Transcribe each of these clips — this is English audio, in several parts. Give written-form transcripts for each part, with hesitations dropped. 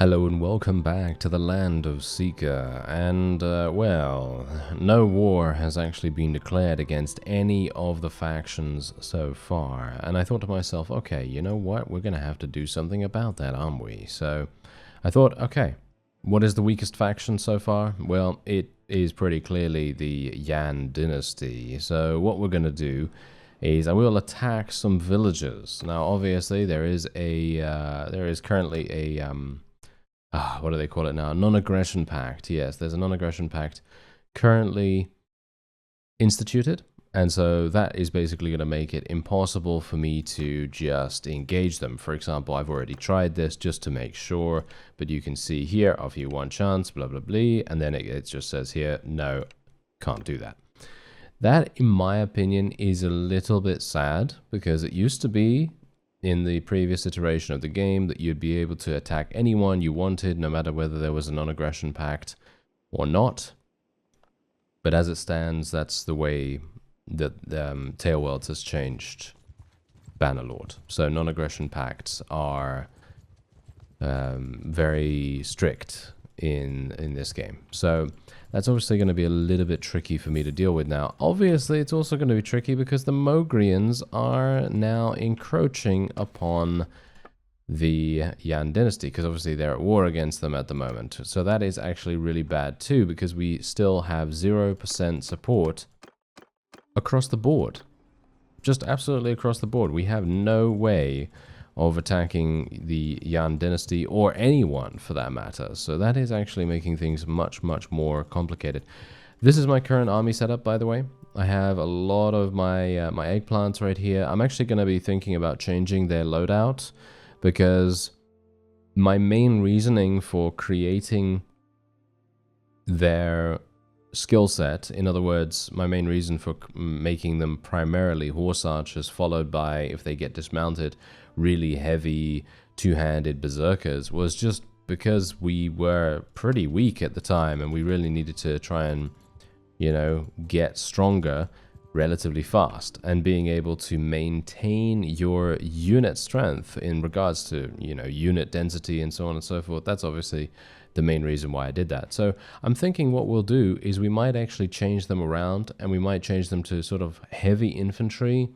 Hello and welcome back to the land of SIKA, and well, no war has actually been declared against any of the factions so far, and I thought to myself, okay, you know what, we're gonna have to do something about that, aren't we? So I thought, okay, what is the weakest faction so far? Well, it is pretty clearly the Yan dynasty, so what we're gonna do is I will attack some villages. Now obviously there is currently a what do they call it now? Non-aggression pact. Yes, there's a non-aggression pact currently instituted. And so that is basically going to make it impossible for me to just engage them. For example, I've already tried this just to make sure. But you can see here, offer you one chance, blah, blah, blah. And then it just says here, no, can't do that. That, in my opinion, is a little bit sad because it used to be in the previous iteration of the game that you'd be able to attack anyone you wanted, no matter whether there was a non-aggression pact or not. But as it stands, that's the way that Tailworlds has changed Bannerlord. So non-aggression pacts are very strict in this game. So that's obviously going to be a little bit tricky for me to deal with now. Obviously, it's also going to be tricky because the Mogrians are now encroaching upon the Yan dynasty, because obviously they're at war against them at the moment. So that is actually really bad too, because we still have 0% support across the board. Just absolutely across the board. We have no way of attacking the Yan dynasty, or anyone for that matter. So that is actually making things much, much more complicated. This is my current army setup, by the way. I have a lot of my my eggplants right here. I'm actually going to be thinking about changing their loadout, because my main reasoning for creating their skill set, in other words, my main reason for making them primarily horse archers, followed by, if they get dismounted, really heavy two-handed berserkers, was just because we were pretty weak at the time and we really needed to try and, you know, get stronger relatively fast, and being able to maintain your unit strength in regards to, you know, unit density and so on and so forth. That's obviously the main reason why I did that. So I'm thinking what we'll do is we might actually change them around, and we might change them to sort of heavy infantry,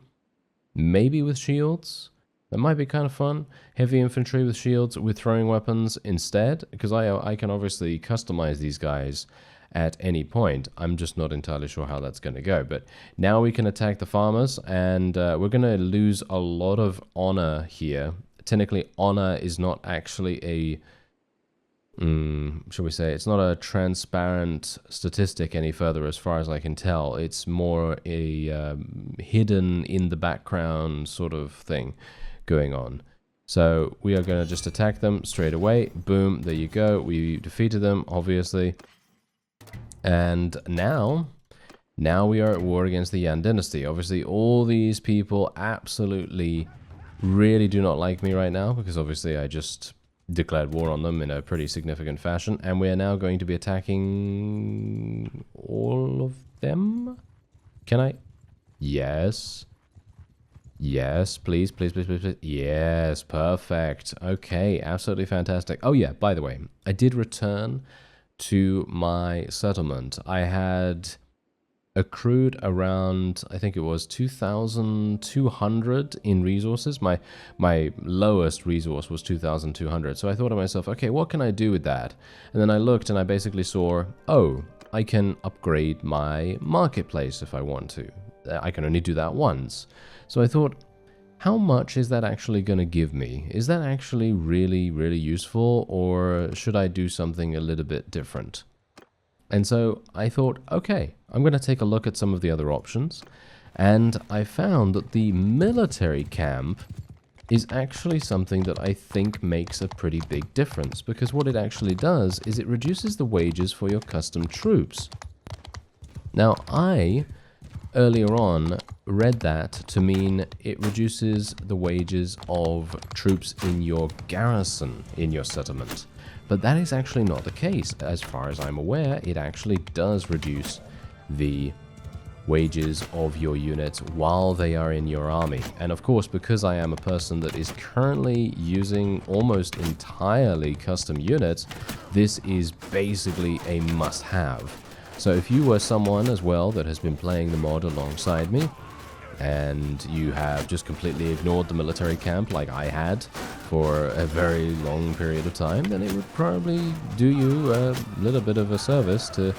maybe with shields. That might be kind of fun. Heavy infantry with shields with throwing weapons instead, because I can obviously customize these guys at any point. I'm just not entirely sure how that's going to go. But now we can attack the farmers, and we're going to lose a lot of honor here. Technically, honor is not actually a, shall we say, it's not a transparent statistic any further as far as I can tell. It's more a hidden in the background sort of thing going on. So we are going to just attack them straight away. Boom, there you go. We defeated them, obviously. And now we are at war against the Yan dynasty. Obviously, all these people absolutely really do not like me right now, because obviously I just declared war on them in a pretty significant fashion. And we are now going to be attacking all of them. Can I? Yes. Yes, please, please, please, please, please. Yes, perfect. Okay, absolutely fantastic. Oh yeah, by the way, I did return to my settlement. I had accrued around, I think it was 2,200 in resources. My lowest resource was 2,200. So I thought to myself, okay, what can I do with that? And then I looked and I basically saw, oh, I can upgrade my marketplace if I want to. I can only do that once. So I thought, how much is that actually going to give me? Is that actually really, really useful, or should I do something a little bit different? And so I thought, okay, I'm going to take a look at some of the other options. And I found that the military camp is actually something that I think makes a pretty big difference, because what it actually does is it reduces the wages for your custom troops. Now, I earlier on read that to mean it reduces the wages of troops in your garrison in your settlement. But that is actually not the case. As far as I'm aware, it actually does reduce the wages of your units while they are in your army. And of course, because I am a person that is currently using almost entirely custom units, this is basically a must-have. So if you were someone as well that has been playing the mod alongside me, and you have just completely ignored the military camp like I had for a very long period of time, then it would probably do you a little bit of a service to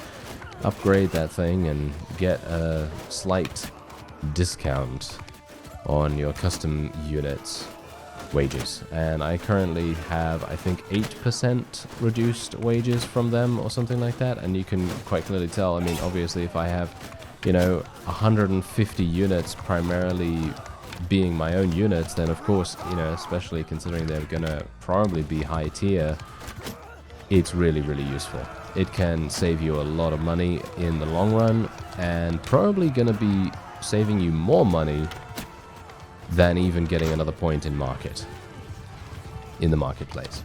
upgrade that thing and get a slight discount on your custom units wages. And I currently have, I think, 8% reduced wages from them or something like that, and you can quite clearly tell. I mean, obviously if I have, you know, 150 units primarily being my own units, then of course, you know, especially considering they're gonna probably be high tier, it's really, really useful. It can save you a lot of money in the long run, and probably gonna be saving you more money than even getting another point in the marketplace.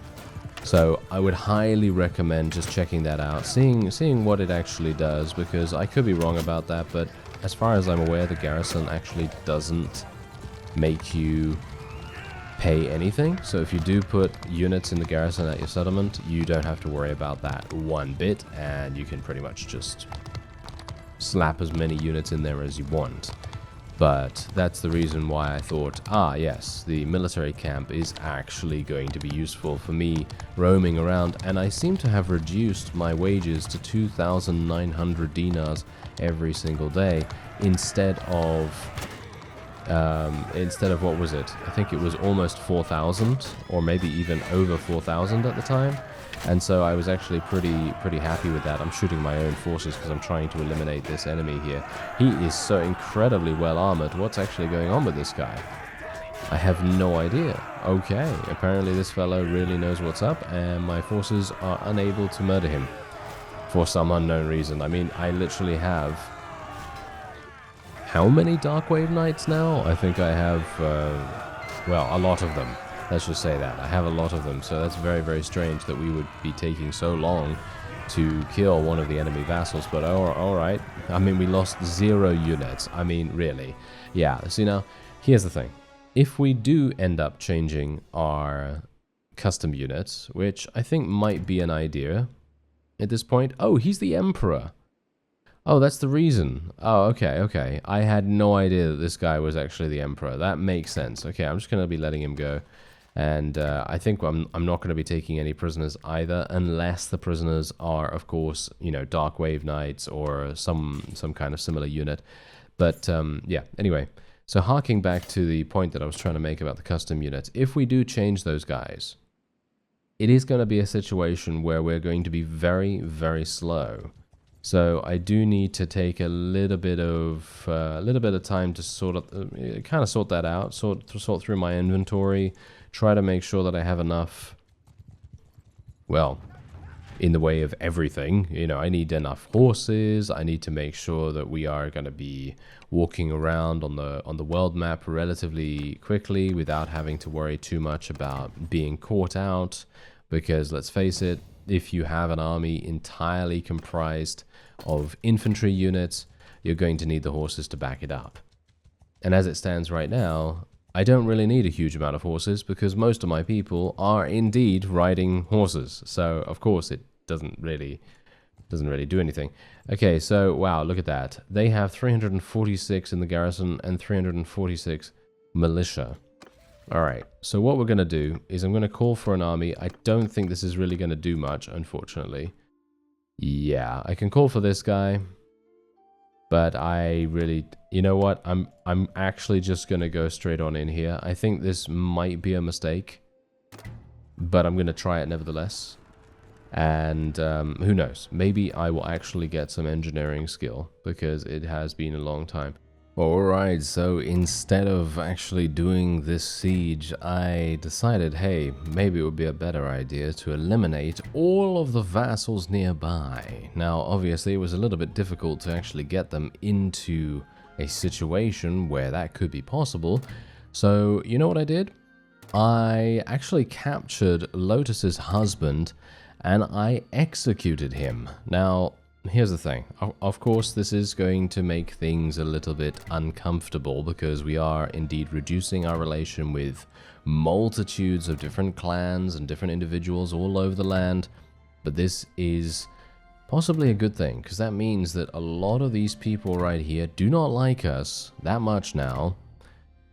So I would highly recommend just checking that out, seeing what it actually does, because I could be wrong about that, but as far as I'm aware, the garrison actually doesn't make you pay anything. So if you do put units in the garrison at your settlement, you don't have to worry about that one bit, and you can pretty much just slap as many units in there as you want. But that's the reason why I thought, yes, the military camp is actually going to be useful for me roaming around, and I seem to have reduced my wages to 2,900 dinars every single day instead of what was it? I think it was almost 4,000, or maybe even over 4,000 at the time. And so I was actually pretty happy with that. I'm shooting my own forces because I'm trying to eliminate this enemy here. He is so incredibly well armored. What's actually going on with this guy? I have no idea. Okay, apparently this fellow really knows what's up, and my forces are unable to murder him for some unknown reason. I mean, I literally have... how many Darkwave Knights now? I think I have, well, a lot of them. Let's just say that. I have a lot of them, so that's very, very strange that we would be taking so long to kill one of the enemy vassals, but alright. I mean, we lost 0 units. I mean, really. Yeah, see now, here's the thing. If we do end up changing our custom units, which I think might be an idea at this point... oh, he's the Emperor! Oh, that's the reason. Oh, okay. I had no idea that this guy was actually the Emperor. That makes sense. Okay, I'm just going to be letting him go. And I think I'm not going to be taking any prisoners either, unless the prisoners are, of course, you know, Darkwave Knights or some kind of similar unit. But, yeah, anyway. So harking back to the point that I was trying to make about the custom units, if we do change those guys, it is going to be a situation where we're going to be very, very slow. So I do need to take a little bit of time to sort that out, sort through my inventory, try to make sure that I have enough, well, in the way of everything. You know, I need enough horses. I need to make sure that we are going to be walking around on the world map relatively quickly without having to worry too much about being caught out. Because let's face it, if you have an army entirely comprised of infantry units, you're going to need the horses to back it up. And as it stands right now, I don't really need a huge amount of horses because most of my people are indeed riding horses. So of course it doesn't really do anything. Okay, so wow, look at that. They have 346 in the garrison and 346 militia. Alright, so what we're going to do is I'm going to call for an army. I don't think this is really going to do much, unfortunately. Yeah, I can call for this guy. But I really... you know what? I'm actually just going to go straight on in here. I think this might be a mistake. But I'm going to try it nevertheless. And who knows? Maybe I will actually get some engineering skill. Because it has been a long time. Alright, so instead of actually doing this siege, I decided, hey, maybe it would be a better idea to eliminate all of the vassals nearby. Now, obviously, it was a little bit difficult to actually get them into a situation where that could be possible. So, you know what I did? I actually captured Lotus's husband, and I executed him. Now, here's the thing. Of course, this is going to make things a little bit uncomfortable because we are indeed reducing our relation with multitudes of different clans and different individuals all over the land. But this is possibly a good thing, because that means that a lot of these people right here do not like us that much now,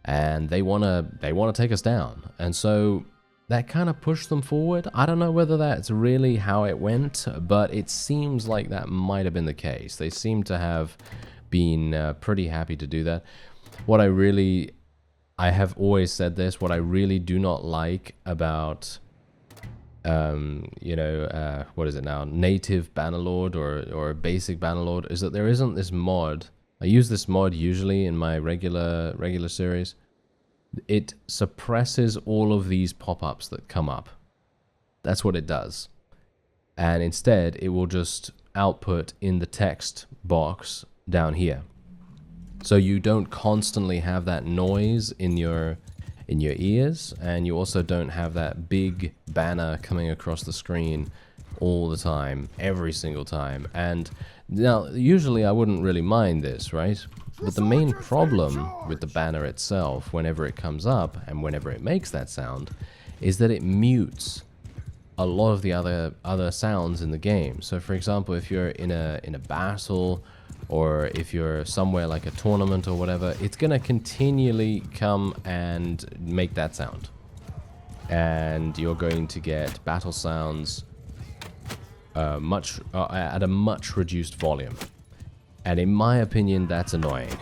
and they wanna take us down. And so that kind of pushed them forward. I don't know whether that's really how it went, but it seems like that might have been the case. They seem to have been pretty happy to do that. I have always said this, what I really do not like about what is it now, native Bannerlord or basic Bannerlord, is that there isn't this mod. I use this mod usually in my regular series. It suppresses all of these pop-ups that come up. That's what it does. And instead, it will just output in the text box down here. So you don't constantly have that noise in your ears, and you also don't have that big banner coming across the screen all the time, every single time. And now, usually I wouldn't really mind this, right? But the main problem with the banner itself, whenever it comes up and whenever it makes that sound, is that it mutes a lot of the other sounds in the game. So for example, if you're in a battle, or if you're somewhere like a tournament or whatever, it's gonna continually come and make that sound. And you're going to get battle sounds at a much reduced volume. And in my opinion, that's annoying.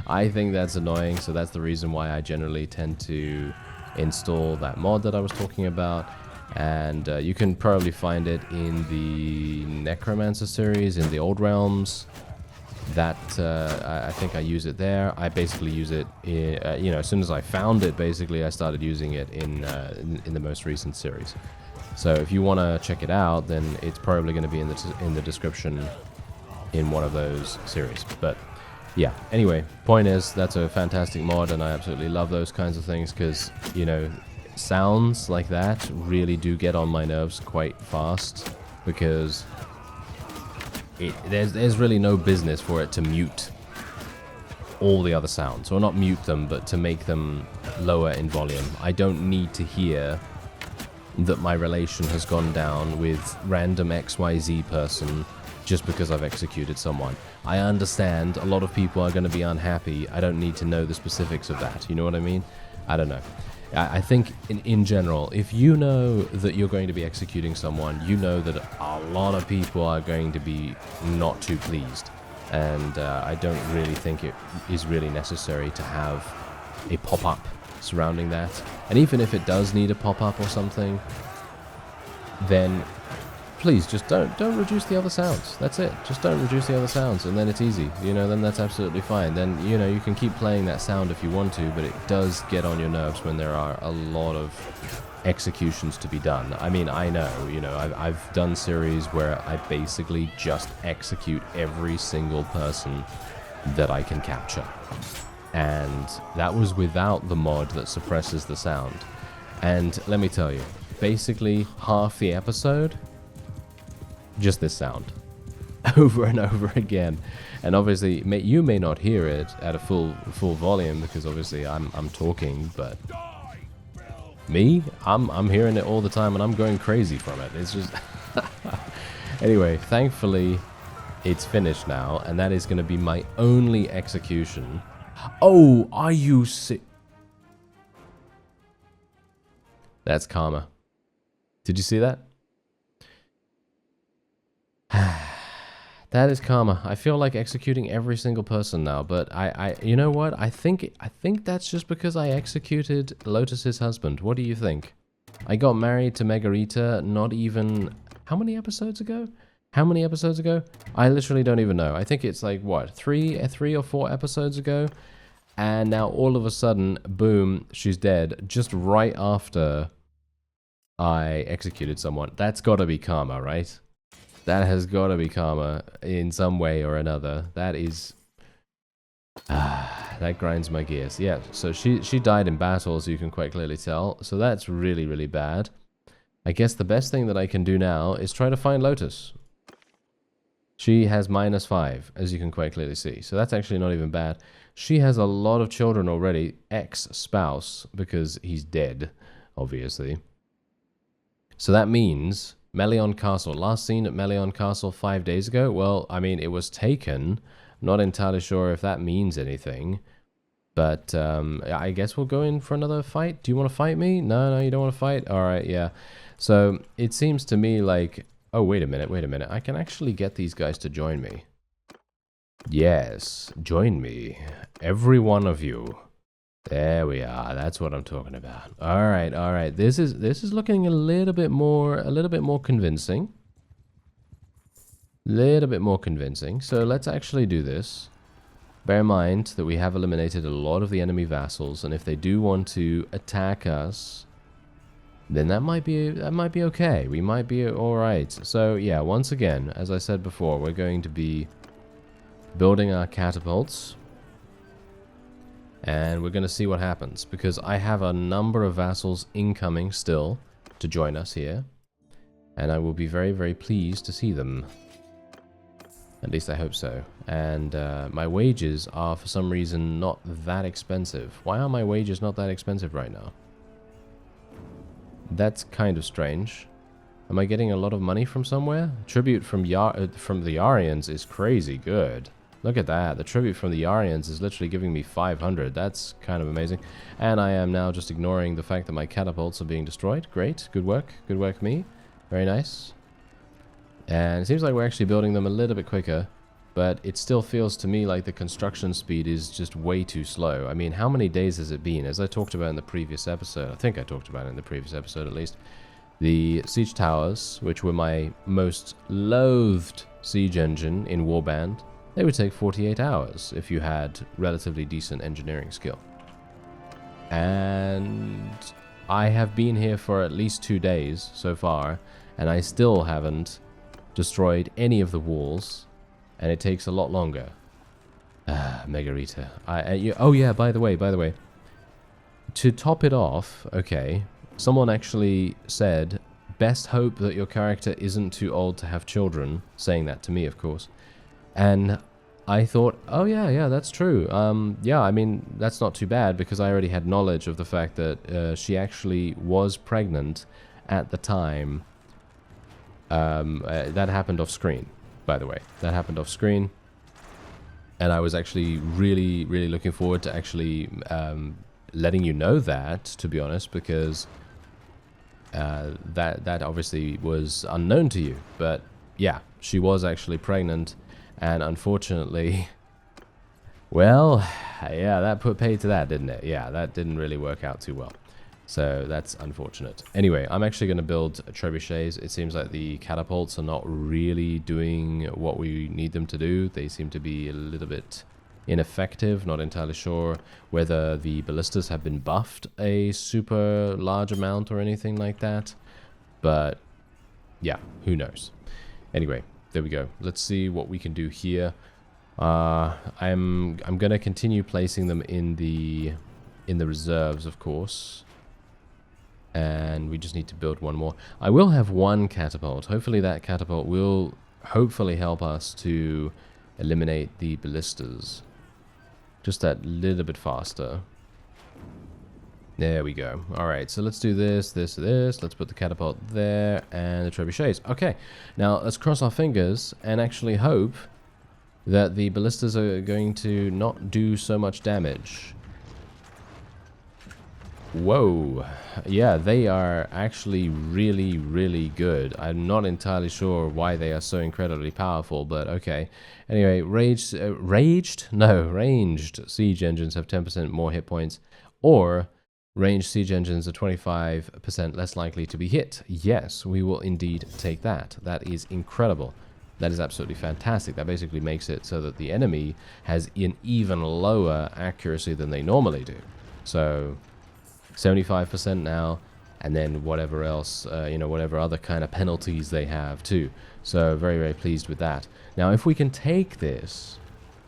I think that's annoying, so that's the reason why I generally tend to install that mod that I was talking about. And you can probably find it in the Necromancer series, in the Old Realms. That I think I use it there. I basically use it, as soon as I found it, basically I started using it in the most recent series. So if you want to check it out, then it's probably going to be in the description in one of those series. But yeah, anyway, point is, that's a fantastic mod, and I absolutely love those kinds of things, because, sounds like that really do get on my nerves quite fast, because there's really no business for it to mute all the other sounds, or not mute them, but to make them lower in volume. I don't need to hear that my relation has gone down with random XYZ person just because I've executed someone. I understand a lot of people are going to be unhappy. I don't need to know the specifics of that. You know what I mean? I don't know. I think in general, if you know that you're going to be executing someone, you know that a lot of people are going to be not too pleased. And I don't really think it is really necessary to have a pop-up surrounding that. And even if it does need a pop-up or something, then please just don't reduce the other sounds. That's it. Just don't reduce the other sounds, and then it's easy. Then that's absolutely fine. Then, you can keep playing that sound if you want to, but it does get on your nerves when there are a lot of executions to be done. I mean, I know, I've done series where I basically just execute every single person that I can capture. And that was without the mod that suppresses the sound. And let me tell you, basically half the episode, just this sound over and over again. And obviously you may not hear it at a full volume, because obviously I'm talking, but me, I'm hearing it all the time, and I'm going crazy from it. It's just anyway, thankfully it's finished now, and that is going to be my only execution. Oh, are you sick? That's karma. Did you see that? That is karma. I feel like executing every single person now, but you know what? I think that's just because I executed Lotus's husband. What do you think? I got married to Margarita not even... How many episodes ago? I literally don't even know. I think it's like, what, three or four episodes ago? And now all of a sudden, boom, she's dead just right after I executed someone. That's gotta be karma, right? That has gotta be karma in some way or another. That is... that grinds my gears. Yeah, so she died in battle, as you can quite clearly tell. So that's really, really bad. I guess the best thing that I can do now is try to find Lotus. She has -5, as you can quite clearly see. So that's actually not even bad. She has a lot of children already. Ex-spouse, because he's dead, obviously. So that means Melion Castle. Last seen at Melion Castle 5 days ago. Well, I mean, it was taken. Not entirely sure if that means anything. But I guess we'll go in for another fight. Do you want to fight me? No, you don't want to fight? Alright, yeah. So it seems to me like... Oh, wait a minute. I can actually get these guys to join me. Yes, join me. Every one of you. There we are. That's what I'm talking about. All right. This is looking a little bit more convincing. So let's actually do this. Bear in mind that we have eliminated a lot of the enemy vassals, and if they do want to attack us, then that might be okay. We might be all right. So yeah, once again, as I said before, we're going to be building our catapults. And we're going to see what happens, because I have a number of vassals incoming still to join us here. And I will be very, very pleased to see them. At least I hope so. And my wages are, for some reason, not that expensive. Why are my wages not that expensive right now? That's kind of strange. Am I getting a lot of money from somewhere? Tribute from the Aryans is crazy good. Look at that. The tribute from the Aryans is literally giving me 500. That's kind of amazing. And I am now just ignoring the fact that my catapults are being destroyed. Great. Good work. Good work, me. Very nice. And it seems like we're actually building them a little bit quicker. But it still feels to me like the construction speed is just way too slow. I mean, how many days has it been? As I talked about in the previous episode, I think I talked about it in the previous episode at least, the siege towers, which were my most loathed siege engine in Warband, they would take 48 hours if you had relatively decent engineering skill. And I have been here for at least 2 days so far, and I still haven't destroyed any of the walls. And it takes a lot longer. Megarita. Oh yeah, by the way. To top it off, okay, someone actually said, best hope that your character isn't too old to have children. Saying that to me, of course. And I thought, oh yeah, that's true. Yeah, I mean, that's not too bad, because I already had knowledge of the fact that she actually was pregnant at the time. That happened off screen. By the way, that happened off screen, and I was actually really looking forward to actually letting you know that, to be honest, because that obviously was unknown to you. But yeah, she was actually pregnant, and unfortunately, well, yeah, that put paid to that, didn't it? Yeah, that didn't really work out too well. So that's unfortunate. Anyway, I'm actually going to build trebuchets. It seems like the catapults are not really doing what we need them to do. They seem to be a little bit ineffective. Not entirely sure whether the ballistas have been buffed a super large amount or anything like that. But yeah, who knows. Anyway, there we go. Let's see what we can do here. I'm going to continue placing them in the reserves, of course. And we just need to build one more. I will have one catapult. Hopefully that catapult will hopefully help us to eliminate the ballistas. Just that little bit faster. There we go. Alright, so let's do this. Let's put the catapult there and the trebuchets. Okay, now let's cross our fingers and actually hope that the ballistas are going to not do so much damage. Whoa. Yeah, they are actually really good. I'm not entirely sure why they are so incredibly powerful, but okay. Anyway, ranged siege engines have 10% more hit points, or ranged siege engines are 25% less likely to be hit. Yes, we will indeed take that. That is incredible. That is absolutely fantastic. That basically makes it so that the enemy has an even lower accuracy than they normally do. So 75% now, and then whatever else, whatever other kind of penalties they have too. So very pleased with that. Now, if we can take this,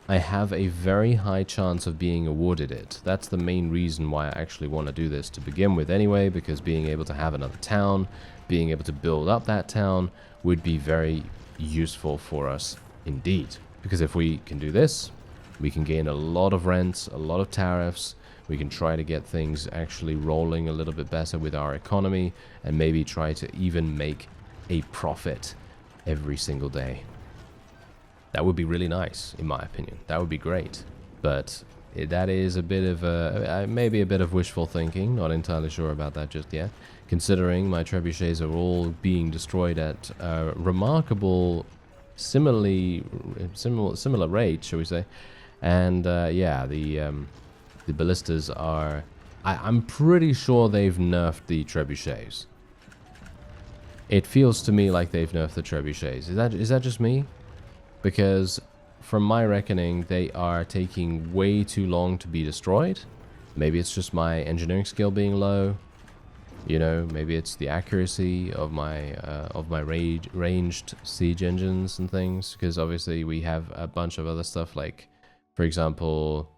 I have a very high chance of being awarded it. That's the main reason why I actually want to do this to begin with anyway, because being able to have another town, being able to build up that town would be very useful for us Indeed. Because if we can do this, we can gain a lot of rents, a lot of tariffs. We can try to get things actually rolling a little bit better with our economy, and maybe try to even make a profit every single day. That would be really nice, in my opinion. That would be great. But that is a bit of maybe a bit of wishful thinking. Not entirely sure about that just yet. Considering my trebuchets are all being destroyed at a remarkable, similar rate, shall we say? And yeah, the ballistas are... I'm pretty sure they've nerfed the trebuchets. It feels to me like they've nerfed the trebuchets. Is that just me? Because from my reckoning, they are taking way too long to be destroyed. Maybe it's just my engineering skill being low. You know, maybe it's the accuracy of my ranged siege engines and things. Because obviously we have a bunch of other stuff like, for example...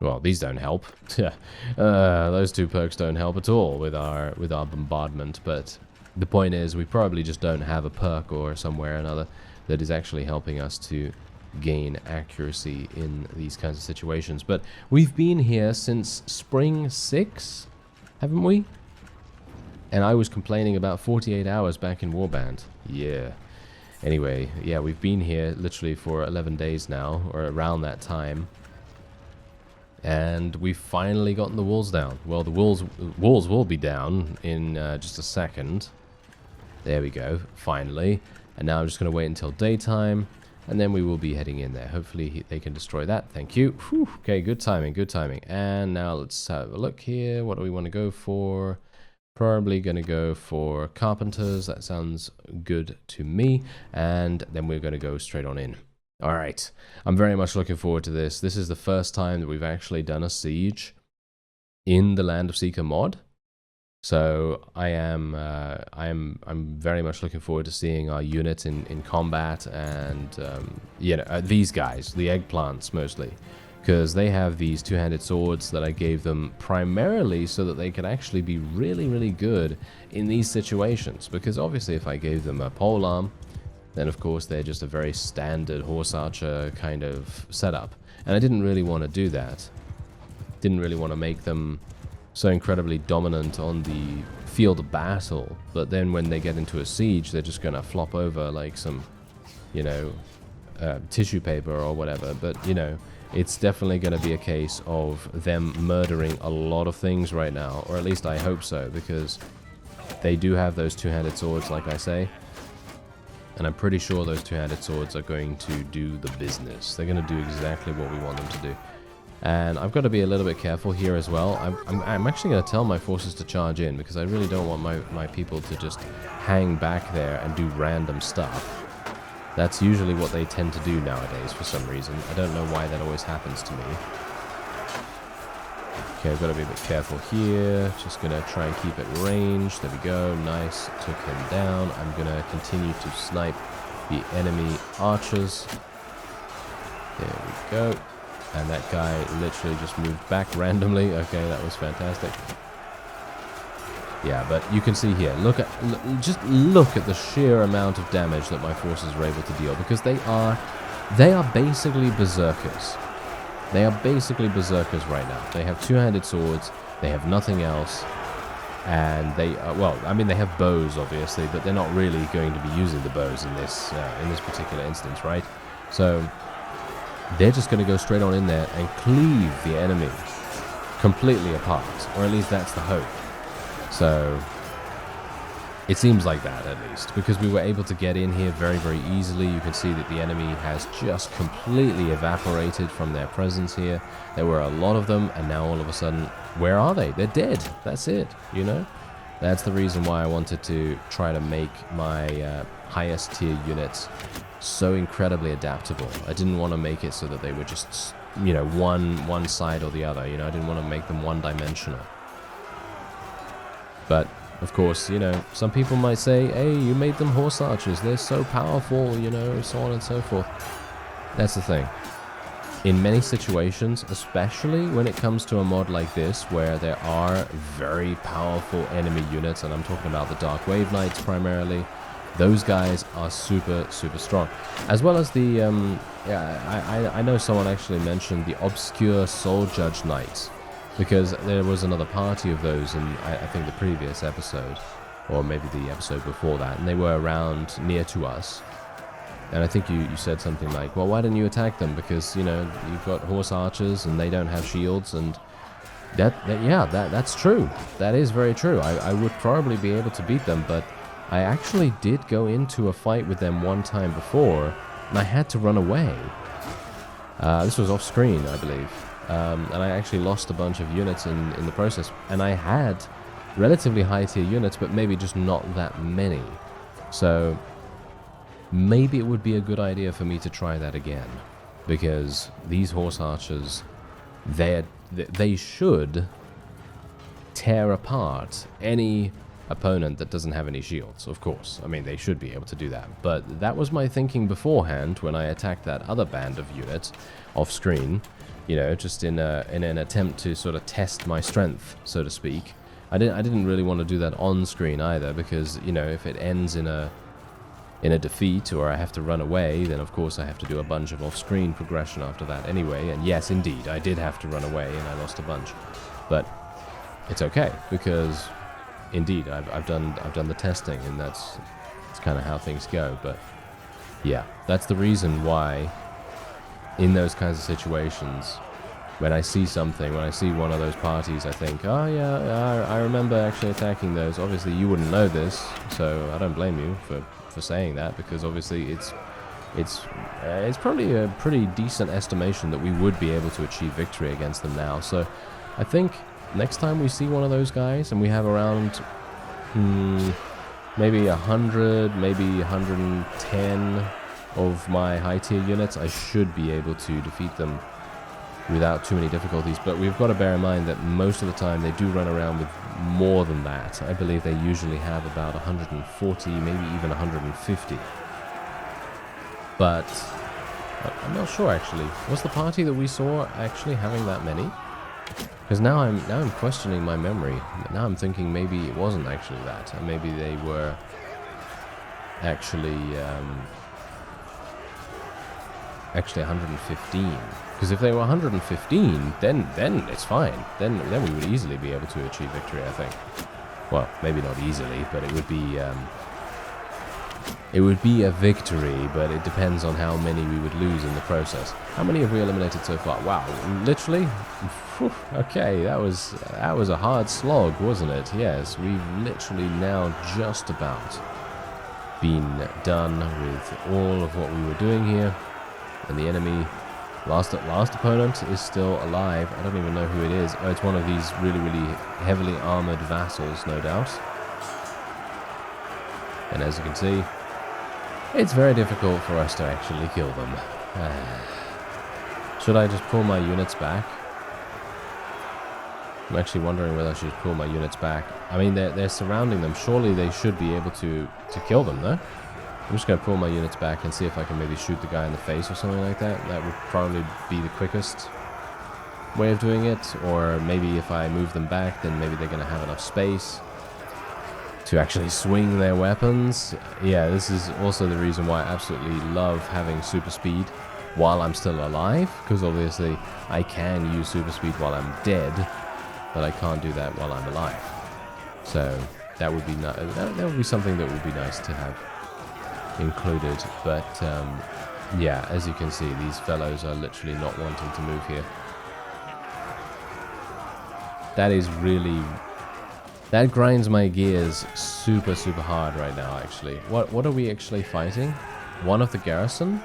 Well, these don't help. Those two perks don't help at all with our bombardment. But the point is, we probably just don't have a perk or somewhere or another that is actually helping us to gain accuracy in these kinds of situations. But we've been here since Spring 6, haven't we? And I was complaining about 48 hours back in Warband. Yeah. Anyway, yeah, we've been here literally for 11 days now, or around that time. And we've finally gotten the walls down. Well, the walls will be down in just a second. There we go, finally. And now I'm just going to wait until daytime, and then we will be heading in there. Hopefully they can destroy that. Thank you. Whew. Okay, good timing, good timing. And now let's have a look here. What do we want to go for? Probably going to go for carpenters. That sounds good to me. And then we're going to go straight on in. All right, I'm very much looking forward to this. This is the first time that we've actually done a siege in the Land of SIKA mod. So I'm very much looking forward to seeing our unit in combat, and you know, these guys, the eggplants mostly, because they have these two-handed swords that I gave them primarily so that they could actually be really, really good in these situations. Because obviously, if I gave them a polearm, then of course they're just a very standard horse archer kind of setup, and I didn't really want to do that. Didn't really want to make them so incredibly dominant on the field of battle, but then when they get into a siege, they're just gonna flop over like some, you know, tissue paper or whatever. But you know, it's definitely gonna be a case of them murdering a lot of things right now, or at least I hope so, because they do have those two-handed swords, like I say. And I'm pretty sure those two-handed swords are going to do the business. They're going to do exactly what we want them to do. And I've got to be a little bit careful here as well. I'm actually going to tell my forces to charge in, because I really don't want my people to just hang back there and do random stuff. That's usually what they tend to do nowadays for some reason. I don't know why that always happens to me. Okay, I've got to be a bit careful here. Just going to try and keep it ranged. There we go. Nice. Took him down. I'm going to continue to snipe the enemy archers. There we go. And that guy literally just moved back randomly. Okay, that was fantastic. Yeah, but you can see here. Just look at the sheer amount of damage that my forces were able to deal, because they are basically berserkers. They are basically berserkers right now. They have two-handed swords, they have nothing else, and they, well, I mean, they have bows, obviously, but they're not really going to be using the bows in this particular instance, right? So, they're just going to go straight on in there and cleave the enemy completely apart, or at least that's the hope. So, it seems like that, at least, because we were able to get in here very, very easily. You can see that the enemy has just completely evaporated from their presence here. There were a lot of them, and now all of a sudden, where are they? They're dead. That's it, you know? That's the reason why I wanted to try to make my highest tier units so incredibly adaptable. I didn't want to make it so that they were just, you know, one side or the other, you know? I didn't want to make them one-dimensional. But of course, you know, some people might say, hey, you made them horse archers, they're so powerful, you know, so on and so forth. That's the thing. In many situations, especially when it comes to a mod like this, where there are very powerful enemy units, and I'm talking about the Dark Wave Knights primarily, Those guys are super, super strong. As well as the, I know someone actually mentioned the obscure Soul Judge Knights, because there was another party of those in, I think, the previous episode, or maybe the episode before that, and they were around near to us. And I think you said something like, well, why didn't you attack them? Because, you know, you've got horse archers and they don't have shields, and that's true. That is very true. I would probably be able to beat them, but I actually did go into a fight with them one time before, and I had to run away. This was off screen, I believe. And I actually lost a bunch of units in the process. And I had relatively high tier units, but maybe just not that many. So maybe it would be a good idea for me to try that again. Because these horse archers, they should tear apart any opponent that doesn't have any shields, of course. I mean, they should be able to do that. But that was my thinking beforehand when I attacked that other band of units off screen, you know, just in an attempt to sort of test my strength, so to speak. I didn't really want to do that on screen either, because, you know, if it ends in a defeat or I have to run away, then of course I have to do a bunch of off-screen progression after that anyway. And yes, indeed, I did have to run away and I lost a bunch. But it's okay, because indeed, I've done the testing, and that's kind of how things go. But yeah, that's the reason why in those kinds of situations, when I see something, when I see one of those parties, I think, oh yeah, I remember actually attacking those. Obviously, you wouldn't know this, so I don't blame you for saying that, because obviously it's probably a pretty decent estimation that we would be able to achieve victory against them now. So I think next time we see one of those guys and we have around maybe 100, maybe 110 of my high tier units, I should be able to defeat them without too many difficulties. But we've got to bear in mind that most of the time they do run around with more than that. I believe they usually have about 140, maybe even 150. But I'm not sure actually. Was the party that we saw actually having that many? Because now I'm questioning my memory. Now I'm thinking maybe it wasn't actually that. And maybe they were actually 115. Because if they were 115, then it's fine. Then we would easily be able to achieve victory, I think. Well, maybe not easily, but it would be a victory. But it depends on how many we would lose in the process. How many have we eliminated so far? Wow, literally. Whew, okay, that was a hard slog, wasn't it? Yes, we've literally now just about been done with all of what we were doing here, and the enemy. Last opponent is still alive. I don't even know who it is. Oh, it's one of these really, really heavily armored vassals, no doubt. And as you can see, it's very difficult for us to actually kill them. Should I just pull my units back? I'm actually wondering whether I should pull my units back. I mean, they're surrounding them. Surely they should be able to kill them, though. I'm just going to pull my units back and see if I can maybe shoot the guy in the face or something like that. That would probably be the quickest way of doing it. Or maybe if I move them back, then maybe they're going to have enough space to actually swing their weapons. Yeah, this is also the reason why I absolutely love having super speed while I'm still alive. Because obviously I can use super speed while I'm dead, but I can't do that while I'm alive. So that would be that would be something that would be nice to have included. But yeah, as you can see, these fellows are literally not wanting to move here. That is really, that grinds my gears super hard right now. Actually, what are we actually fighting? One of the garrison,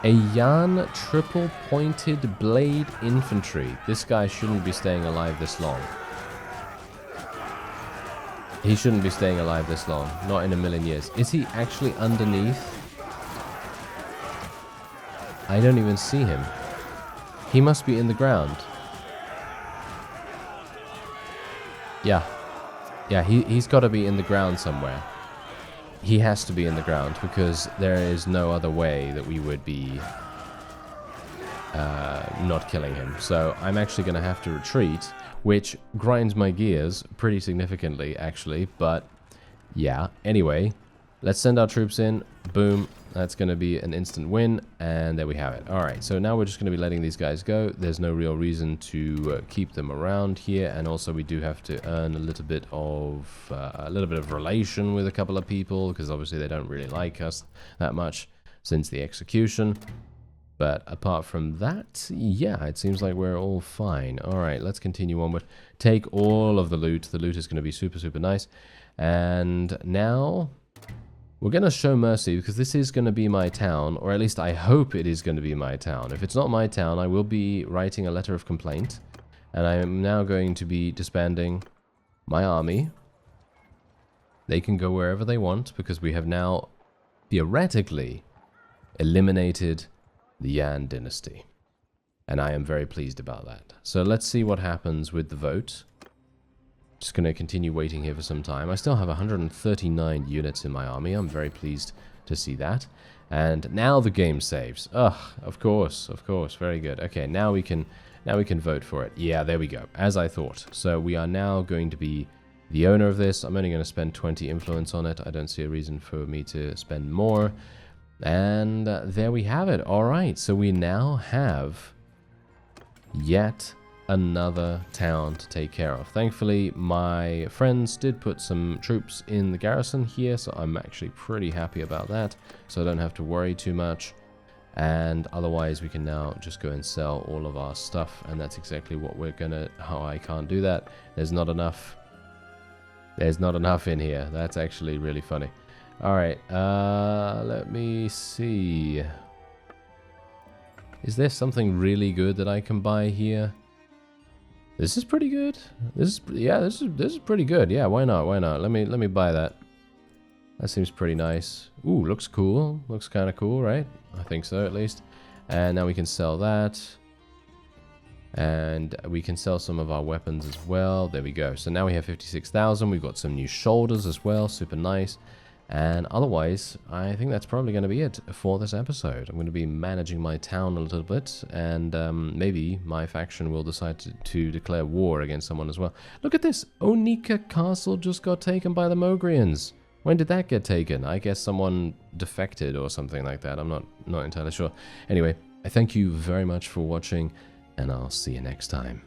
a Yan triple pointed blade infantry. This guy shouldn't be staying alive this long. He shouldn't be staying alive this long. Not in a million years. Is he actually underneath? I don't even see him. He must be in the ground. Yeah. Yeah, he's got to be in the ground somewhere. He has to be in the ground, because there is no other way that we would be not killing him. So I'm actually going to have to retreat, which grinds my gears pretty significantly, actually. But yeah, anyway, Let's send our troops in. Boom. That's going to be an instant win. And there we have it. Alright, so now we're just going to be letting these guys go. There's no real reason to keep them around here. And also we do have to earn a little bit of relation with a couple of people, because obviously they don't really like us that much since the execution. But apart from that, yeah, it seems like we're all fine. Alright, let's continue onward. Take all of the loot. The loot is going to be super, super nice. And now we're going to show mercy, because this is going to be my town, or at least I hope it is going to be my town. If it's not my town, I will be writing a letter of complaint. And I am now going to be disbanding my army. They can go wherever they want, because we have now theoretically eliminated the Yan dynasty. And I am very pleased about that. So let's see what happens with the vote. Just going to continue waiting here for some time. I still have 139 units in my army. I'm very pleased to see that. And now the game saves. Ugh, of course, very good. Okay, now we can vote for it. Yeah, there we go, as I thought. So we are now going to be the owner of this. I'm only going to spend 20 influence on it. I don't see a reason for me to spend more. And there we have it. All right, so we now have yet another town to take care of. Thankfully, my friends did put some troops in the garrison here, so I'm actually pretty happy about that, so I don't have to worry too much. And otherwise, we can now just go and sell all of our stuff, and that's exactly what we're gonna... Oh, I can't do that. There's not enough in here. That's actually really funny. Alright, let me see. Is there something really good that I can buy here? This is pretty good. This is pretty good. Yeah, why not? Why not? Let me buy that. That seems pretty nice. Ooh, looks cool. Looks kind of cool, right? I think so, at least. And now we can sell that. And we can sell some of our weapons as well. There we go. So now we have 56,000. We've got some new shoulders as well. Super nice. And otherwise, I think that's probably going to be it for this episode. I'm going to be managing my town a little bit, and maybe my faction will decide to declare war against someone as well. Look at this! Onika Castle just got taken by the Mogrians. When did that get taken? I guess someone defected or something like that. I'm not entirely sure. Anyway, I thank you very much for watching, and I'll see you next time.